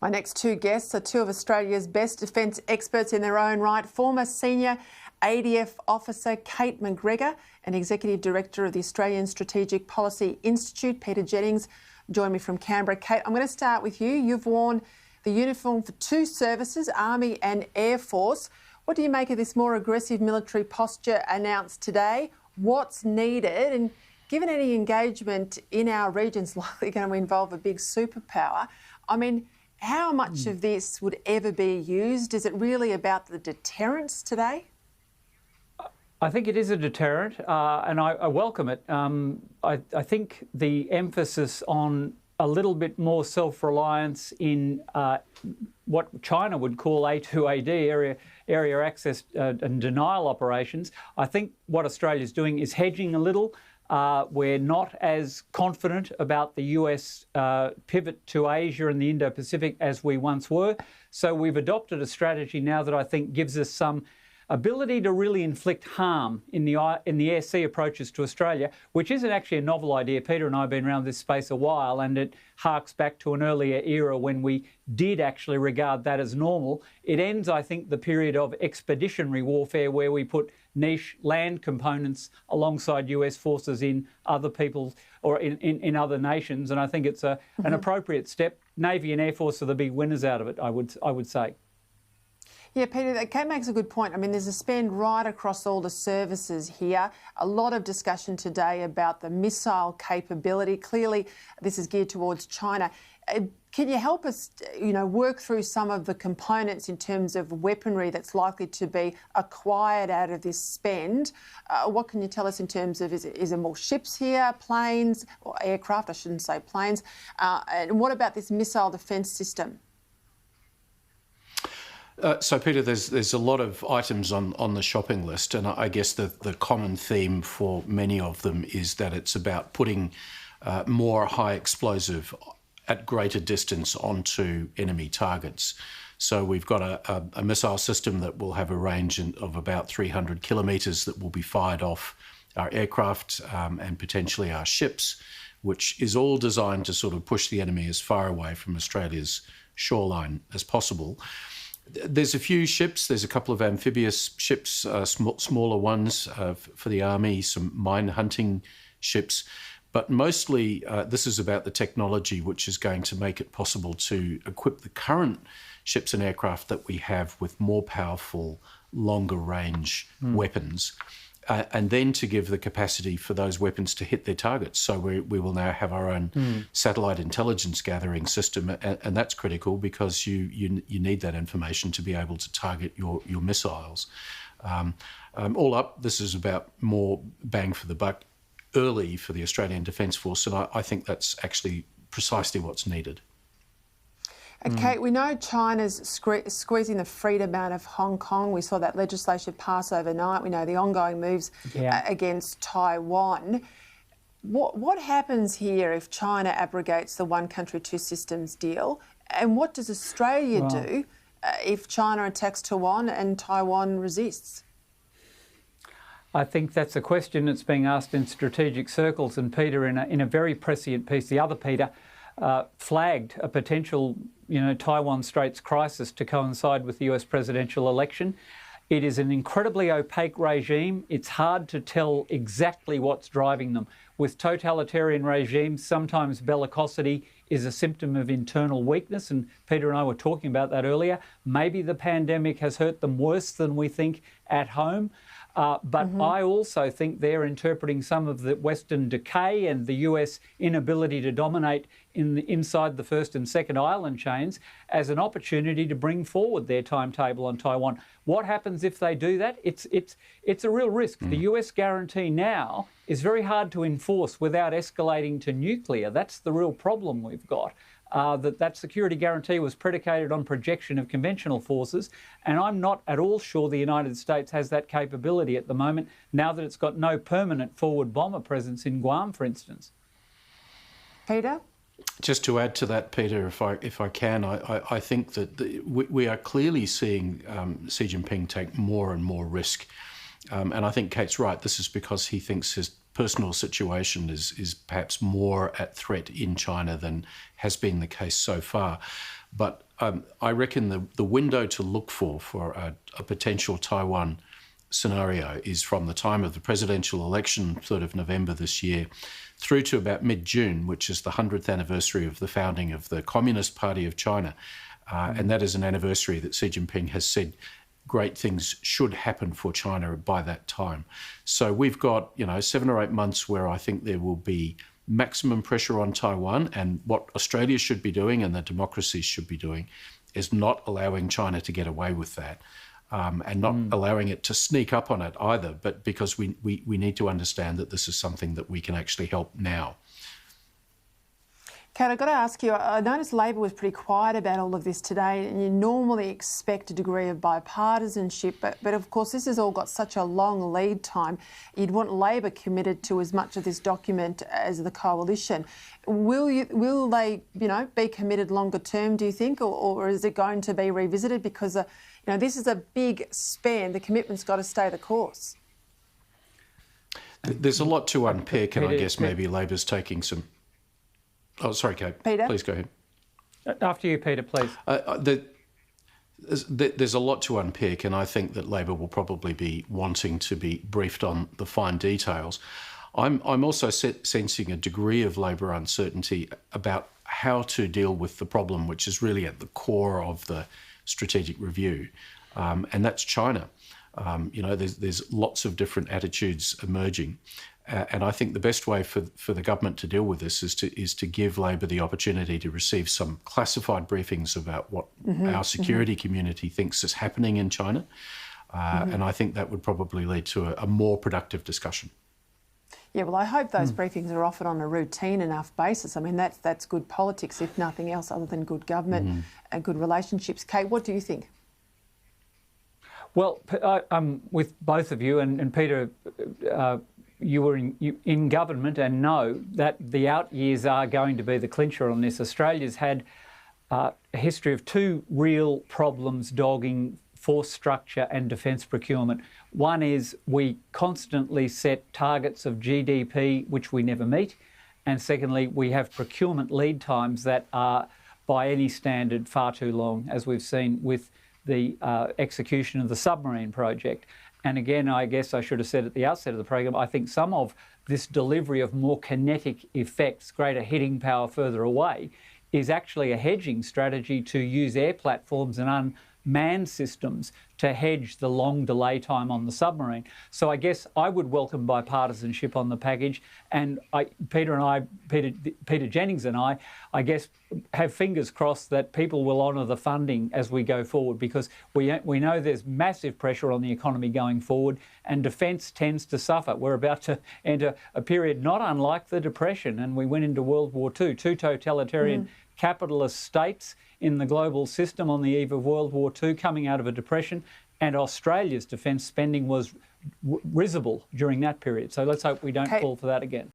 My next two guests are two of Australia's best defence experts in their own right. Former senior ADF officer Kate McGregor and Executive Director of the Australian Strategic Policy Institute, Peter Jennings, join me from Canberra. Kate, I'm going to start with you. You've worn the uniform for two services, Army and Air Force. What do you make of this more aggressive military posture announced today? What's needed? And given any engagement in our region's likely going to involve a big superpower, I mean, how much of this would ever be used? Is it really about the deterrence today? I think it is a deterrent, and I welcome it. I think the emphasis on a little bit more self-reliance in what China would call A2AD, area access and denial operations. I think what Australia's doing is hedging a little. We're not as confident about the US pivot to Asia and the Indo-Pacific as we once were. So we've adopted a strategy now that I think gives us some ability to really inflict harm in the air-sea approaches to Australia, which isn't actually a novel idea. Peter and I have been around this space a while, and it harks back to an earlier era when we did actually regard that as normal. It ends, I think, the period of expeditionary warfare where we put niche land components alongside US forces in other people's or in other nations, and I think it's an appropriate step. Navy and Air Force are the big winners out of it, I would say. Yeah, Peter, Kate makes a good point. I mean, there's a spend right across all the services here. A lot of discussion today about the missile capability. Clearly, this is geared towards China. Can you help us, work through some of the components in terms of weaponry that's likely to be acquired out of this spend? What can you tell us in terms of, is there more ships here, planes, or aircraft? I shouldn't say planes. And what about this missile defence system? So, Peter, there's a lot of items on the shopping list, and I guess the common theme for many of them is that it's about putting more high explosive at greater distance onto enemy targets. So we've got a missile system that will have a range of about 300 kilometres that will be fired off our aircraft and potentially our ships, which is all designed to sort of push the enemy as far away from Australia's shoreline as possible. There's a few ships. There's a couple of amphibious ships, smaller ones for the Army, some mine hunting ships. But mostly this is about the technology which is going to make it possible to equip the current ships and aircraft that we have with more powerful, longer range weapons. And then to give the capacity for those weapons to hit their targets. So we will now have our own satellite intelligence gathering system, and that's critical because you need that information to be able to target your missiles. All up, this is about more bang for the buck early for the Australian Defence Force, and I think that's actually precisely what's needed. Kate, we know China's squeezing the freedom out of Hong Kong. We saw that legislation pass overnight. We know the ongoing moves against Taiwan. What happens here if China abrogates the one country, two systems deal? And what does Australia do if China attacks Taiwan and Taiwan resists? I think that's a question that's being asked in strategic circles, and Peter, in a very prescient piece, the other Peter, flagged a potential, Taiwan Straits crisis to coincide with the US presidential election. It is an incredibly opaque regime. It's hard to tell exactly what's driving them. With totalitarian regimes, sometimes bellicosity is a symptom of internal weakness, and Peter and I were talking about that earlier. Maybe the pandemic has hurt them worse than we think at home. But I also think they're interpreting some of the Western decay and the US inability to dominate inside the first and second island chains as an opportunity to bring forward their timetable on Taiwan. What happens if they do that? It's a real risk. The US guarantee now is very hard to enforce without escalating to nuclear. That's the real problem we've got. That security guarantee was predicated on projection of conventional forces, and I'm not at all sure the United States has that capability at the moment, now that it's got no permanent forward bomber presence in Guam, for instance. Peter? Just to add to that, Peter, if I can, I think that we are clearly seeing Xi Jinping take more and more risk. And I think Kate's right. This is because he thinks his personal situation is perhaps more at threat in China than has been the case so far. But I reckon the window to look for a potential Taiwan scenario is from the time of the presidential election, 3rd of November this year, through to about mid-June, which is the 100th anniversary of the founding of the Communist Party of China. And that is an anniversary that Xi Jinping has said great things should happen for China by that time. So we've got, 7 or 8 months where I think there will be maximum pressure on Taiwan, and what Australia should be doing and the democracies should be doing is not allowing China to get away with that. And not allowing it to sneak up on it either, but because we need to understand that this is something that we can actually help now. Kate, I've got to ask you, I noticed Labor was pretty quiet about all of this today, and you normally expect a degree of bipartisanship, but of course this has all got such a long lead time. You'd want Labor committed to as much of this document as the coalition. Will they, be committed longer term, do you think, or is it going to be revisited? Because, this is a big span. The commitment's got to stay the course. There's a lot to unpick, and I guess maybe Labor's taking some... Oh, sorry, Kate. Peter? Please go ahead. After you, Peter, please. There's a lot to unpick, and I think that Labor will probably be wanting to be briefed on the fine details. I'm also sensing a degree of Labor uncertainty about how to deal with the problem, which is really at the core of the strategic review, and that's China. There's lots of different attitudes emerging. And I think the best way for the government to deal with this is to give Labor the opportunity to receive some classified briefings about what our security community thinks is happening in China. And I think that would probably lead to a more productive discussion. Yeah, well, I hope those briefings are offered on a routine enough basis. I mean, that's good politics, if nothing else, other than good government and good relationships. Kate, what do you think? Well, I'm with both of you, and Peter, you were in government and know that the out years are going to be the clincher on this. Australia's had a history of two real problems dogging force structure and defence procurement. One is we constantly set targets of GDP which we never meet, and secondly, we have procurement lead times that are, by any standard, far too long, as we've seen with the execution of the submarine project. And again, I guess I should have said at the outset of the program, I think some of this delivery of more kinetic effects, greater hitting power further away, is actually a hedging strategy to use air platforms and unmanned systems to hedge the long delay time on the submarine. So I guess I would welcome bipartisanship on the package, and Peter Jennings and I guess have fingers crossed that people will honour the funding as we go forward, because we know there's massive pressure on the economy going forward, and defence tends to suffer. We're about to enter a period not unlike the Depression, and we went into World War II, two totalitarian capitalist states in the global system on the eve of World War II, coming out of a depression, and Australia's defence spending was risible during that period. So let's hope we don't fall for that again.